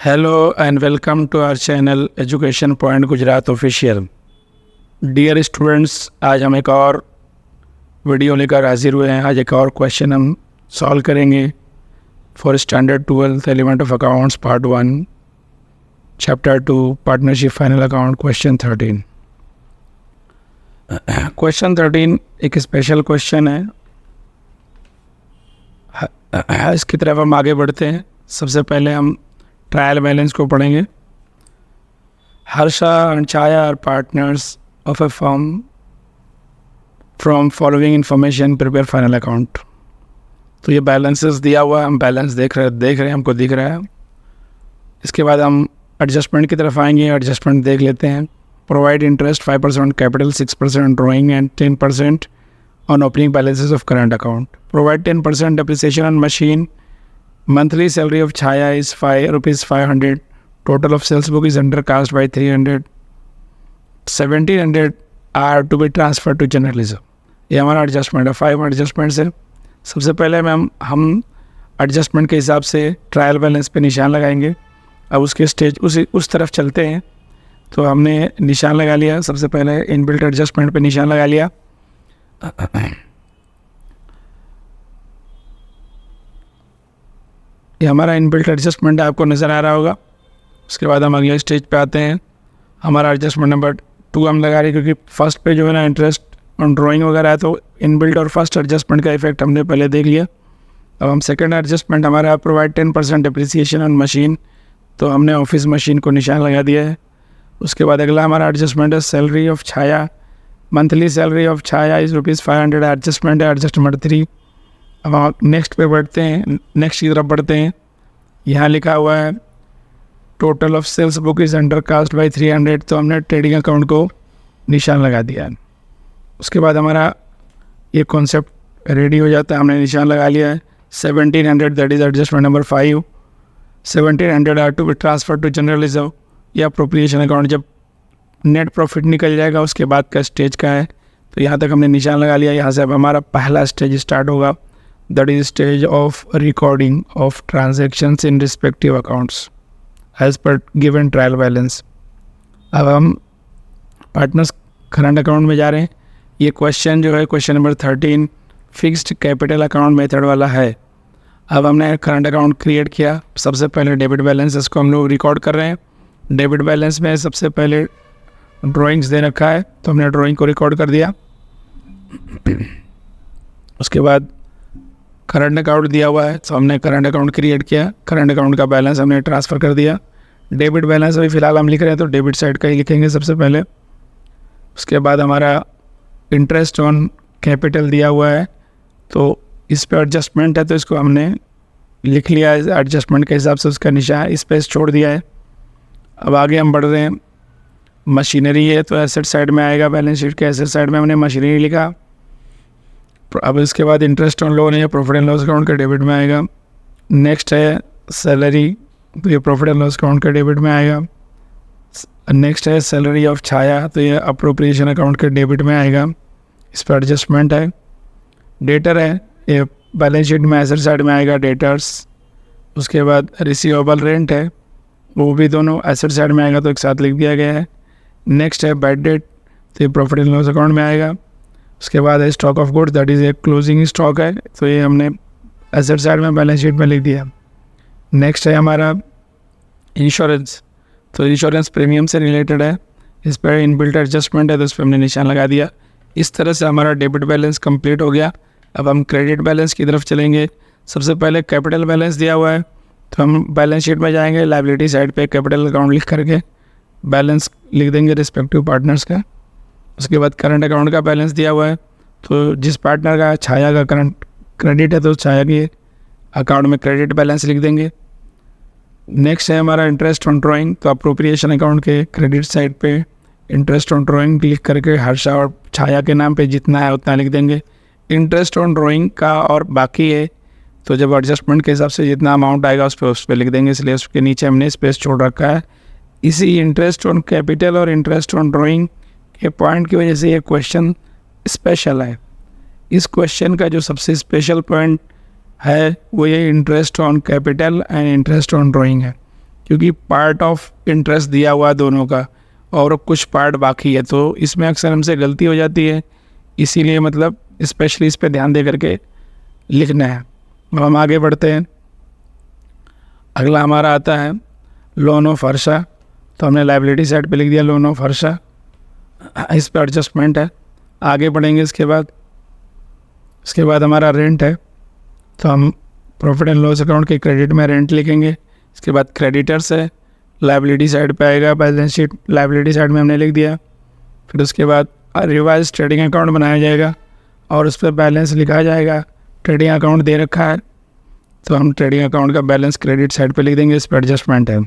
Hello and welcome to our channel Education Point Gujarat Official. Dear students, आज हम एक और वीडियो लेकर हाजिर हुए हैं। आज एक और क्वेश्चन हम सॉल्व करेंगे for standard 12th element of accounts part 1 chapter 2 partnership final account question 13। Question 13 एक स्पेशल क्वेश्चन है। इसकी तरफ हम आगे बढ़ते हैं। सबसे पहले हम ट्रायल बैलेंस को पढ़ेंगे। Harsha and Chhaya are partners of a firm from following information prepare final account. तो ये बैलेंसेस दिया हुआ है, हम बैलेंस देख रहे हैं, हमको दिख रहा है। इसके बाद हम एडजस्टमेंट की तरफ आएंगे। एडजस्टमेंट देख लेते हैं। Provide interest 5% capital, 6% drawing and 10% on opening balances of current account. Provide 10% depreciation on machine. Monthly salary of Chaya is ₹500. Total of sales book is undercast by 300. 1700 are to be transferred to journalism. ये हमारा adjustment है। 5 adjustments है। सबसे पहले ma'am हम adjustment के हिसाब से ट्रायल बैलेंस पे निशान लगाएंगे। अब उसके स्टेज उस तरफ चलते हैं। तो हमने निशान लगा लिया। सबसे पहले इनबिल्ट एडजस्टमेंट पे निशान लगा लिया। ये हमारा इनबिल्ट एडजस्टमेंट आपको नज़र आ रहा होगा। उसके बाद हम अगले स्टेज पे आते हैं। हमारा एडजस्टमेंट नंबर 2 हम लगा रहे हैं, क्योंकि फर्स्ट पे जो है ना इंटरेस्ट ऑन ड्राइंग वगैरह है, तो इनबिल्ट और फर्स्ट एडजस्टमेंट का इफेक्ट हमने पहले देख लिया। अब हम सेकंड एडजस्टमेंट हमारा प्रोवाइड 10% डेप्रिसिएशन ऑन मशीन, तो हमने ऑफिस मशीन को निशान लगा दिया है। उसके बाद अगला हमारा एडजस्टमेंट है salary of Chhaya. Monthly salary of Chhaya is ₹500 adjustment है, एडजस्टमेंट 3। अब हम नेक्स्ट पे बढ़ते हैं, नेक्स्ट की तरफ बढ़ते हैं। यहाँ लिखा हुआ है total of sales book is undercast by 300, तो हमने ट्रेडिंग अकाउंट को निशान लगा दिया है। उसके बाद हमारा ये कॉन्सेप्ट रेडी हो जाता है। हमने निशान लगा लिया है 1700, that is adjustment number 5। 1700 are to be transfer to general reserve या अप्रोप्रिएशन अकाउंट। जब नेट प्रॉफिट निकल जाएगा उसके बाद का स्टेज का है, तो यहाँ तक हमने निशान लगा लिया। यहाँ से अब हमारा पहला स्टेज स्टार्ट होगा, that is stage of recording of transactions in respective accounts as per given trial balance। अब हम पार्टनर्स करंट अकाउंट में जा रहे हैं। ये क्वेश्चन जो है question number 13 fixed capital account method वाला है। अब हमने करंट अकाउंट क्रिएट किया। सबसे पहले डेबिट बैलेंस इसको हम लोग रिकॉर्ड कर रहे हैं। डेबिट बैलेंस में सबसे पहले ड्राइंग्स दे रखा है, तो हमने ड्राइंग को रिकॉर्ड कर दिया। उसके बाद करंट अकाउंट दिया हुआ है, तो हमने करंट अकाउंट क्रिएट किया। करंट अकाउंट का बैलेंस हमने ट्रांसफ़र कर दिया। डेबिट बैलेंस अभी फ़िलहाल हम लिख रहे हैं, तो डेबिट साइड का ही लिखेंगे सबसे पहले। उसके बाद हमारा इंटरेस्ट ऑन कैपिटल दिया हुआ है, तो इस पर एडजस्टमेंट है, तो इसको हमने लिख लिया है। एडजस्टमेंट के हिसाब से उसका निशान स्पेस छोड़ दिया है। अब आगे हम बढ़ रहे हैं। मशीनरी है, तो एसेट साइड में आएगा। बैलेंस शीट के एसेट साइड में हमने मशीनरी लिखा। अब इसके बाद इंटरेस्ट ऑन लोन है, प्रॉफिट एंड लॉस अकाउंट के डेबिट में आएगा। नेक्स्ट है सैलरी, तो ये प्रॉफिट एंड लॉस अकाउंट के डेबिट में आएगा। नेक्स्ट है सैलरी ऑफ छाया, तो ये अप्रोप्रिएशन अकाउंट के डेबिट में आएगा। इस पर एडजस्टमेंट है। डेटर है, ये बैलेंस शीट में एसेट साइड में आएगा, डेटर्स। उसके बाद रिसीवेबल रेंट है, वो भी दोनों एसेट साइड में आएगा, तो एक साथ लिख दिया गया है। नेक्स्ट है बैड डेट, तो ये प्रॉफिट एंड लॉस अकाउंट में आएगा। उसके बाद है stock of goods, that is एक क्लोजिंग स्टॉक है, तो ये हमने एसेट साइड में बैलेंस शीट में लिख दिया। नेक्स्ट है हमारा इंश्योरेंस, तो इंश्योरेंस प्रीमियम से रिलेटेड है। इस पर इनबिल्ट एडजस्टमेंट है, तो इस पर हमने निशान लगा दिया। इस तरह से हमारा डेबिट बैलेंस कंप्लीट हो गया। अब हम क्रेडिट बैलेंस की तरफ चलेंगे। सबसे पहले कैपिटल बैलेंस दिया हुआ है, तो हम बैलेंस शीट में जाएंगे। लायबिलिटी साइड पे कैपिटल अकाउंट लिख करके बैलेंस लिख देंगे रिस्पेक्टिव पार्टनर्स का। उसके बाद करंट अकाउंट का बैलेंस दिया हुआ है, तो जिस पार्टनर का छाया का करंट क्रेडिट है, तो छाया के अकाउंट में क्रेडिट बैलेंस लिख देंगे। नेक्स्ट है हमारा इंटरेस्ट ऑन ड्राइंग, तो अप्रोप्रिएशन अकाउंट के क्रेडिट साइड पे इंटरेस्ट ऑन ड्राइंग लिख करके हर्षा और छाया के नाम पे जितना है उतना लिख देंगे। इंटरेस्ट ऑन ड्राइंग का और बाकी है, तो जब एडजस्टमेंट के हिसाब से जितना अमाउंट आएगा उस पर लिख देंगे, इसलिए उसके नीचे हमने स्पेस छोड़ रखा है। इसी इंटरेस्ट ऑन कैपिटल और इंटरेस्ट ऑन ड्राइंग के पॉइंट की वजह से ये क्वेश्चन स्पेशल है। इस क्वेश्चन का जो सबसे स्पेशल पॉइंट है वो ये interest on capital and interest on drawing है। क्योंकि पार्ट ऑफ इंटरेस्ट दिया हुआ है दोनों का और कुछ पार्ट बाकी है, तो इसमें अक्सर हमसे गलती हो जाती है, इसीलिए मतलब स्पेशली इस पे ध्यान दे करके लिखना है। अब हम आगे बढ़ते हैं। अगला हमारा आता है लोन ऑफ हर्षा, तो हमने लाइबिलिटी साइड पे लिख दिया लोन ऑफ हर्षा, इस पर एडजस्टमेंट है। आगे बढ़ेंगे इसके बाद हमारा रेंट है, तो हम प्रॉफिट एंड लॉस अकाउंट के क्रेडिट में रेंट लिखेंगे। इसके बाद क्रेडिटर्स है, लाइबिलिटी साइड पे आएगा, बैलेंस शीट लाइबिलिटी साइड में हमने लिख दिया। फिर उसके बाद रिवाइज ट्रेडिंग अकाउंट बनाया जाएगा और उस पर बैलेंस लिखा जाएगा। ट्रेडिंग अकाउंट दे रखा है तो हम ट्रेडिंग अकाउंट का बैलेंस क्रेडिट साइड पे लिख देंगे, इस पर एडजस्टमेंट है।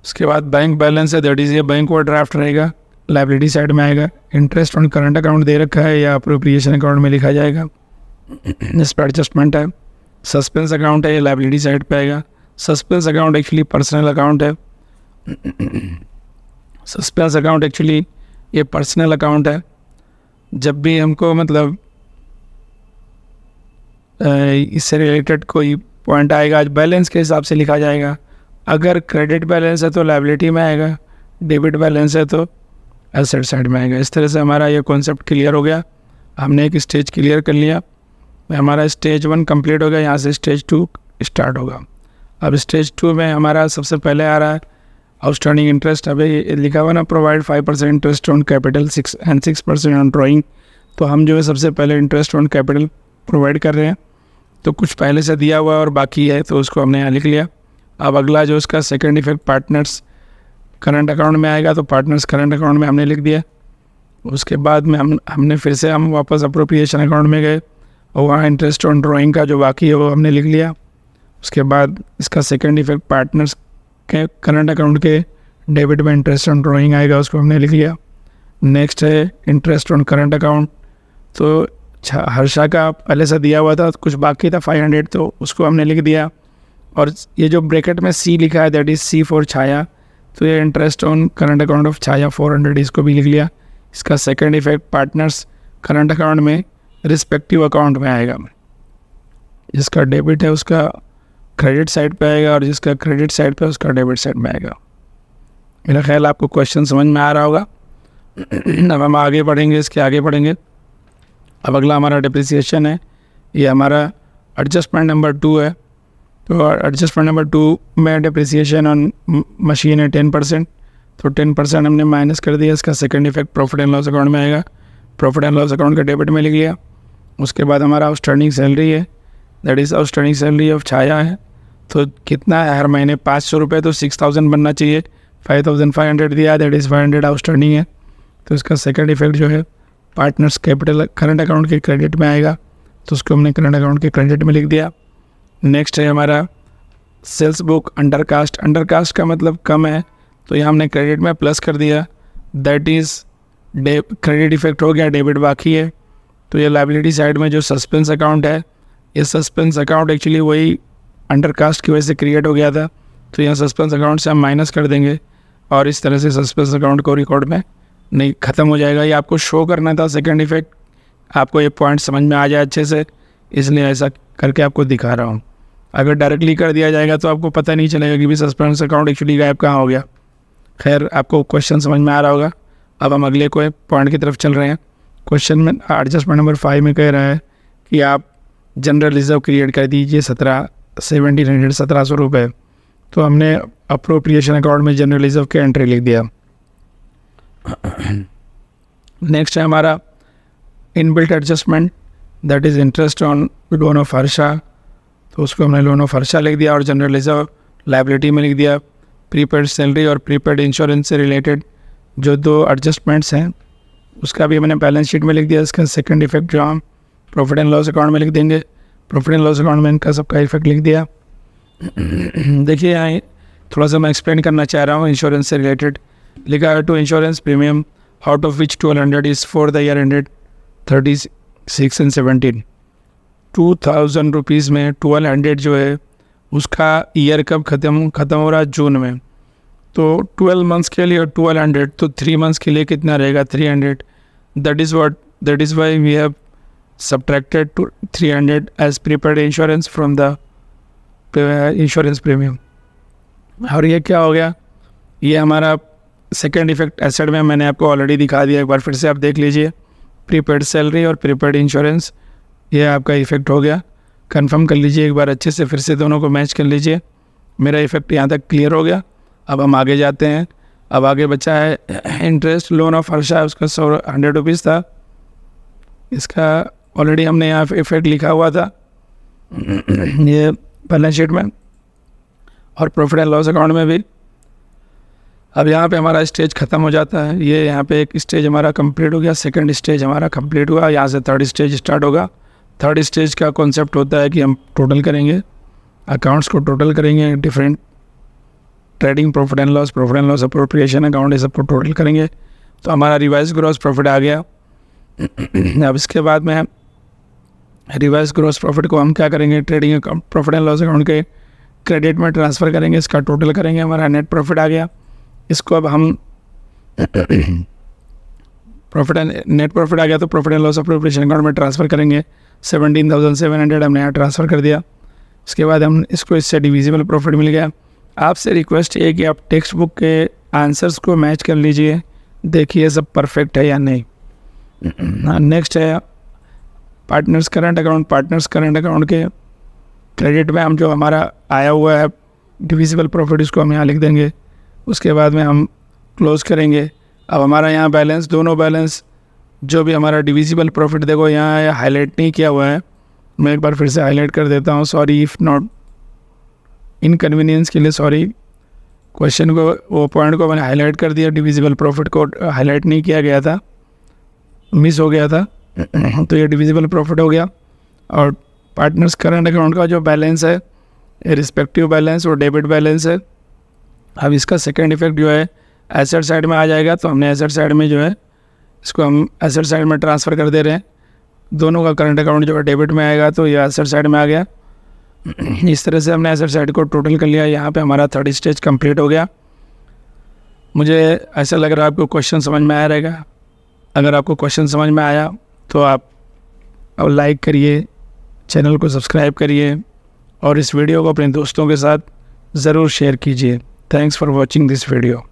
उसके बाद बैंक बैलेंस है, दैट इज़ ये बैंक ओवरड्राफ्ट रहेगा, लाइबिलिटी साइड में आएगा। इंटरेस्ट ऑन करंट अकाउंट दे रखा है या अप्रोप्रिएशन अकाउंट में लिखा जाएगा, इस पर एडजस्टमेंट है। सस्पेंस अकाउंट है, ये लाइबिलिटी साइड पे आएगा। Suspense account actually personal account है, सस्पेंस अकाउंट एक्चुअली ये पर्सनल अकाउंट है। जब भी हमको मतलब इससे रिलेटेड कोई पॉइंट आएगा, आज बैलेंस के हिसाब से लिखा जाएगा। अगर क्रेडिट बैलेंस है तो लाइबिलिटी में आएगा, डेबिट बैलेंस है तो एसेट साइड में आएगा। इस तरह से हमारा ये कॉन्सेप्ट क्लियर हो गया। हमने एक स्टेज क्लियर कर लिया, हमारा स्टेज 1 कंप्लीट हो गया। यहाँ से स्टेज 2 स्टार्ट होगा। अब स्टेज 2 में हमारा सबसे पहले आ रहा है आउटस्टैंडिंग इंटरेस्ट। अभी लिखा हुआ ना provide 5% interest on capital 6% on drawing, तो हम जो है सबसे पहले इंटरेस्ट ऑन कैपिटल प्रोवाइड कर रहे हैं। तो कुछ पहले से दिया हुआ और बाकी है तो उसको हमने यहाँ लिख लिया। अब अगला जो उसका second effect partners current account में आएगा, तो पार्टनर्स करंट अकाउंट में हमने लिख दिया। उसके बाद में हमने फिर से हम वापस अप्रोप्रिएशन अकाउंट में गए और वहाँ इंटरेस्ट ऑन ड्राइंग का जो बाकी है वो हमने लिख लिया। उसके बाद इसका सेकंड इफेक्ट पार्टनर्स के करंट अकाउंट के डेबिट में इंटरेस्ट ऑन ड्राइंग आएगा, उसको हमने लिख लिया। नेक्स्ट है इंटरेस्ट ऑन करंट अकाउंट, तो हर्षा का पहले से दिया हुआ था, कुछ बाकी था 500, तो उसको हमने लिख दिया। और ये जो ब्रैकेट में सी लिखा है that is C for Chhaya, तो ये interest on current account of Chhaya 400, इसको भी लिख लिया। इसका second effect partners current account में रिस्पेक्टिव अकाउंट में आएगा। जिसका डेबिट है उसका क्रेडिट साइड पे आएगा और जिसका क्रेडिट साइड पे उसका डेबिट साइड में आएगा। मेरा ख्याल आपको क्वेश्चन समझ में आ रहा होगा। अब हम आगे बढ़ेंगे, इसके आगे बढ़ेंगे। अब अगला हमारा डिप्रिसिएशन है, ये हमारा एडजस्टमेंट नंबर 2 है। तो एडजस्टमेंट नंबर 2 में डिप्रिसिएशन ऑन मशीन है 10%, तो 10% हमने माइनस कर दिया। इसका second effect profit and loss account में आएगा, प्रॉफिट एंड लॉस अकाउंट का डेबिट में लिख लिया। उसके बाद हमारा आउटस्टैंडिंग सैलरी है, that is outstanding salary of Chhaya है। तो कितना है हर महीने 500 रुपये, तो 6000 बनना चाहिए। 5500 दिया है, दैट इज़ 500 आउटस्टैंडिंग है। तो इसका सेकंड इफेक्ट जो है पार्टनर्स कैपिटल करंट अकाउंट के क्रेडिट में आएगा, तो उसको हमने करंट अकाउंट के क्रेडिट में लिख दिया। नेक्स्ट है हमारा सेल्स बुक अंडरकास्ट। अंडरकास्ट का मतलब कम है, तो यहाँ हमने क्रेडिट में प्लस कर दिया, दैट इज़ क्रेडिट इफेक्ट हो गया, डेबिट बाकी है। तो ये लाइबिलिटी साइड में जो सस्पेंस अकाउंट है, ये सस्पेंस अकाउंट एक्चुअली वही अंडरकास्ट की वजह से क्रिएट हो गया था, तो यहाँ सस्पेंस अकाउंट से हम माइनस कर देंगे और इस तरह से सस्पेंस अकाउंट को रिकॉर्ड में नहीं ख़त्म हो जाएगा। ये आपको शो करना था सेकंड इफेक्ट, आपको ये पॉइंट समझ में आ जाए अच्छे से, इसलिए ऐसा करके आपको दिखा रहा हूँ। अगर डायरेक्टली कर दिया जाएगा तो आपको पता नहीं चलेगा कि भी सस्पेंस अकाउंट एक्चुअली गायब कहाँ हो गया। खैर आपको क्वेश्चन समझ में आ रहा होगा। अब हम अगले कोई पॉइंट की तरफ चल रहे हैं। क्वेश्चन में एडजस्टमेंट नंबर 5 में कह रहा है कि आप जनरल रिजर्व क्रिएट कर दीजिए 1700 रुपये। तो हमने अप्रोप्रिएशन अकाउंट में जनरल रिजर्व के एंट्री लिख दिया। नेक्स्ट है हमारा inbuilt adjustment, that is interest on loan of Harsha, तो उसको हमने लोन ऑफ हर्षा लिख दिया और जनरल रिजर्व लाइबिलिटी में लिख दिया। प्रीपेड सैलरी और प्रीपेड इंश्योरेंस से रिलेटेड जो 2 एडजस्टमेंट्स हैं उसका भी मैंने बैलेंस शीट में लिख दिया। इसका सेकंड इफेक्ट जो हम प्रॉफिट एंड लॉस अकाउंट में लिख देंगे, प्रॉफिट एंड लॉस अकाउंट में इनका सबका इफेक्ट लिख दिया। देखिए यहाँ थोड़ा सा मैं एक्सप्लेन करना चाह रहा हूँ इंश्योरेंस से रिलेटेड। लिखा है to insurance premium out of which 1200 is for the year ended 36 and 17। 2000 rupees में 1200 जो है उसका ईयर कब ख़त्म हो रहा है, जून में। तो 12 मंथ्स के लिए 1200, तो 3 मंथ्स के लिए कितना रहेगा 300। That is why we have subtracted 300 as prepaid insurance from the insurance premium. और ये क्या हो गया, ये हमारा सेकेंड इफेक्ट एसेट में मैंने आपको ऑलरेडी दिखा दिया, एक बार फिर से आप देख लीजिए। प्रीपेड सैलरी और प्रीपेड इंश्योरेंस, ये आपका इफेक्ट हो गया। कंफर्म कर लीजिए एक बार अच्छे से, फिर से दोनों को मैच कर लीजिए। मेरा इफेक्ट यहाँ तक क्लियर हो गया। अब हम आगे जाते हैं। अब आगे बचा है इंटरेस्ट लोन ऑफ हर्षा, उसका 100 रुपीज़ था, इसका ऑलरेडी हमने यहाँ इफेक्ट लिखा हुआ था ये बैलेंस शीट में और प्रॉफिट एंड लॉस अकाउंट में भी। अब यहाँ पे हमारा स्टेज ख़त्म हो जाता है। ये यहाँ पे एक स्टेज हमारा कंप्लीट हो गया, सेकंड स्टेज हमारा कंप्लीट हुआ। यहाँ से थर्ड स्टेज स्टार्ट होगा। थर्ड स्टेज का कॉन्सेप्ट होता है कि हम टोटल करेंगे, अकाउंट्स को टोटल करेंगे, different trading, profit and loss, appropriation account, ये सबको टोटल करेंगे। तो हमारा रिवाइज ग्रॉस प्रॉफिट आ गया। अब इसके बाद में रिवाइज ग्रॉस प्रॉफिट को हम क्या करेंगे, trading account, profit and loss account के क्रेडिट में ट्रांसफ़र करेंगे, इसका टोटल करेंगे, हमारा नेट प्रॉफिट आ गया। इसको अब हम प्रॉफिट एंड नेट प्रॉफिट आ गया तो profit and loss appropriation account में ट्रांसफ़र करेंगे। 17,700 हमने यहाँ ट्रांसफ़र कर दिया। इसके बाद हम इसको इससे डिविजिबल प्रॉफिट मिल गया। आपसे रिक्वेस्ट ये कि आप टेक्स्ट बुक के आंसर्स को मैच कर लीजिए, देखिए सब परफेक्ट है या नहीं। नेक्स्ट है partners current account. Partners current account के क्रेडिट में हम जो हमारा आया हुआ है डिविजिबल प्रॉफिट, इसको हम यहाँ लिख देंगे। उसके बाद में हम क्लोज़ करेंगे। अब हमारा यहाँ बैलेंस, दोनों बैलेंस जो भी हमारा डिविजिबल प्रॉफिट, देखो यहाँ हाईलाइट नहीं किया हुआ है, मैं एक बार फिर से हाईलाइट कर देता हूँ। सॉरी इफ़ नॉट, इनकन्वीनियंस के लिए सॉरी। क्वेश्चन को, वो पॉइंट को मैंने हाईलाइट कर दिया, डिविजिबल प्रॉफिट को हाईलाइट नहीं किया गया था, मिस हो गया था। तो ये डिविजिबल प्रॉफिट हो गया। और पार्टनर्स करंट अकाउंट का जो बैलेंस है, रिस्पेक्टिव बैलेंस और डेबिट बैलेंस है। अब इसका सेकंड इफेक्ट जो है एसेट साइड में आ जाएगा, तो हमने एसेट साइड में जो है इसको हम एसेट साइड में ट्रांसफ़र कर दे रहे हैं। दोनों का करंट अकाउंट जो है डेबिट में आएगा, तो ये एसेट साइड में आ गया। इस तरह से हमने एसेट साइड को टोटल कर लिया। यहाँ पे हमारा थर्ड स्टेज कंप्लीट हो गया। मुझे ऐसा लग रहा है आपको क्वेश्चन समझ में आया रहेगा। अगर आपको क्वेश्चन समझ में आया तो आप अब लाइक करिए, चैनल को सब्सक्राइब करिए और इस वीडियो को अपने दोस्तों के साथ ज़रूर शेयर कीजिए। Thanks for watching this video.